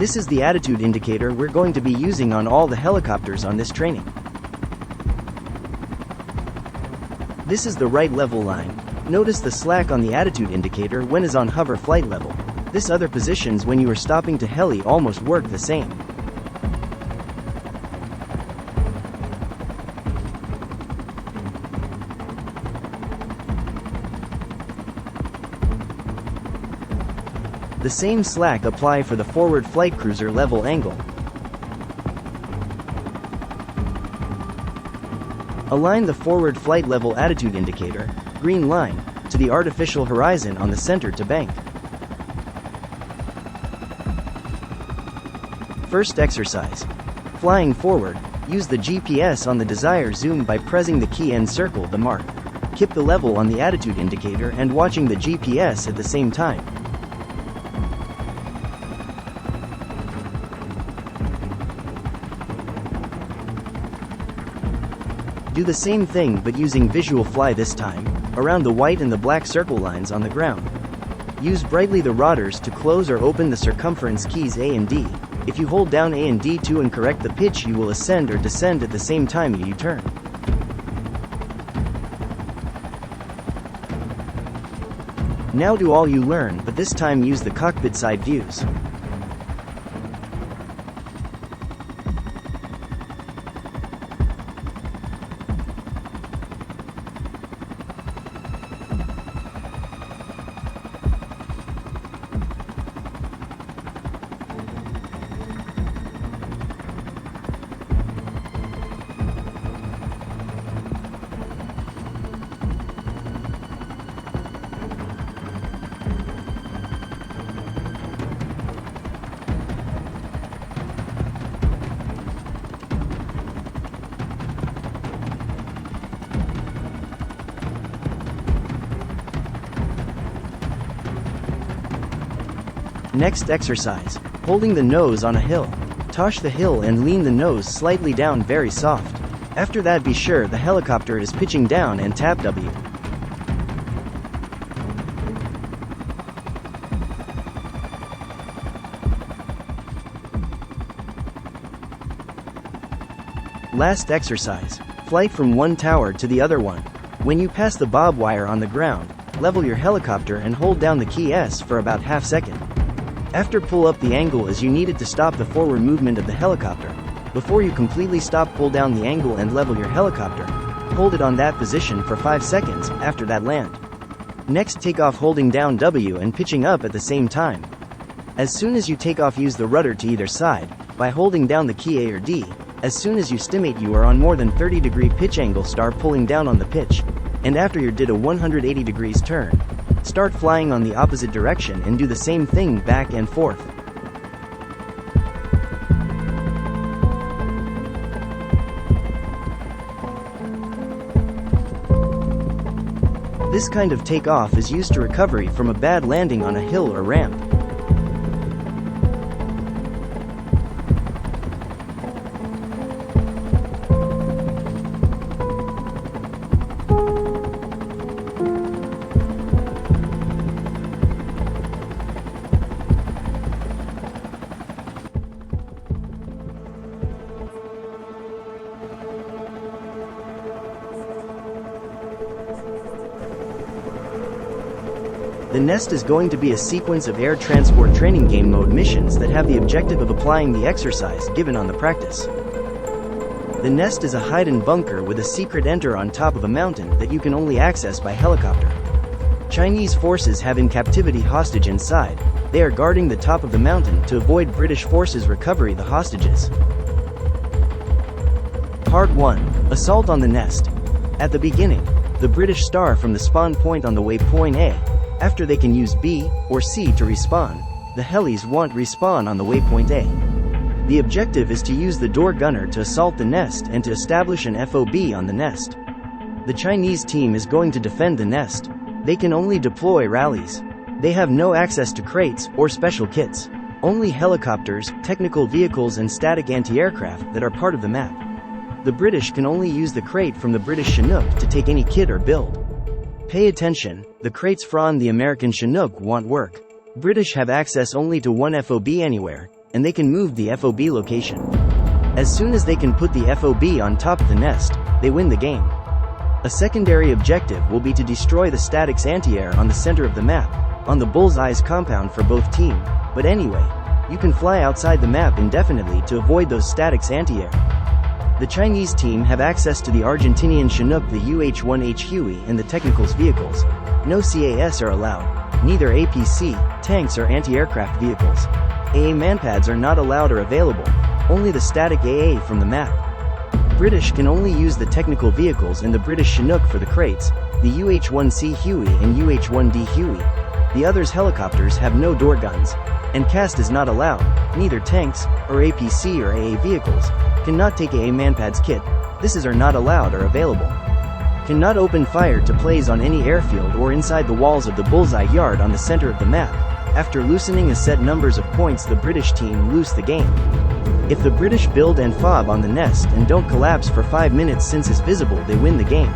This is the attitude indicator we're going to be using on all the helicopters on this training. This is the right level line. Notice the slack on the attitude indicator when is on hover flight level. This other positions when you are stopping to heli almost work the same. The same slack apply for the forward flight cruiser level angle. Align the forward flight level attitude indicator, green line, to the artificial horizon on the center to bank. First exercise. Flying forward, use the GPS on the desired zoom by pressing the key and circle the mark. Keep the level on the attitude indicator and watching the GPS at the same time. Do the same thing but using visual fly this time, around the white and the black circle lines on the ground. Use brightly the rodders to close or open the circumference keys A and D. If you hold down A and D2 and correct the pitch, you will ascend or descend at the same time you turn. Now do all you learn, but this time use the cockpit side views. Next exercise. Holding the nose on a hill. Tosh the hill and lean the nose slightly down very soft. After that be sure the helicopter is pitching down and tap W. Last exercise. Flight from one tower to the other one. When you pass the bob wire on the ground, level your helicopter and hold down the key S for about half second. After pull up the angle as you need it to stop the forward movement of the helicopter. Before you completely stop, pull down the angle and level your helicopter. Hold it on that position for 5 seconds, after that land. Next take off holding down W and pitching up at the same time. As soon as you take off use the rudder to either side, by holding down the key A or D. As soon as you stimate you are on more than 30-degree pitch angle, start pulling down on the pitch. And after you did a 180 degrees turn, start flying on the opposite direction and do the same thing back and forth. This kind of takeoff is used to recovery from a bad landing on a hill or ramp. The Nest is going to be a sequence of air transport training game mode missions that have the objective of applying the exercise given on the practice. The Nest is a hidden bunker with a secret enter on top of a mountain that you can only access by helicopter. Chinese forces have in captivity hostage inside. They are guarding the top of the mountain to avoid British forces recovery the hostages. Part 1. Assault on the Nest. At the beginning, the British start from the spawn point on the waypoint A. After they can use B or C to respawn, the helis won't respawn on the waypoint A. The objective is to use the door gunner to assault the Nest and to establish an FOB on the Nest. The Chinese team is going to defend the Nest. They can only deploy rallies. They have no access to crates or special kits. Only helicopters, technical vehicles and static anti-aircraft that are part of the map. The British can only use the crate from the British Chinook to take any kit or build. Pay attention, the crates from the American Chinook won't work. British have access only to one FOB anywhere. and they can move the FOB location. As soon as they can put the FOB on top of the nest, they win the game. A secondary objective will be to destroy the statics anti-air on the center of the map, on the bullseye's compound for both team, but anyway, you can fly outside the map indefinitely to avoid those statics anti-air. The Chinese team have access to the Argentinian Chinook, the UH-1H Huey, and the Technicals vehicles. No CAS are allowed, neither APC, tanks or anti-aircraft vehicles. AA manpads are not allowed or available, only the static AA from the map. British can only use the technical vehicles and the British Chinook for the crates, the UH-1C Huey and UH-1D Huey. The others' helicopters have no door guns, and cast is not allowed, neither tanks, or APC or AA vehicles, cannot take AA manpads kit, this is are not allowed or available. Cannot open fire to plays on any airfield or inside the walls of the bullseye yard on the center of the map. After loosening a set numbers of points, the British team lose the game. If the British build and fob on the nest and don't collapse for 5 minutes since it's visible, they win the game.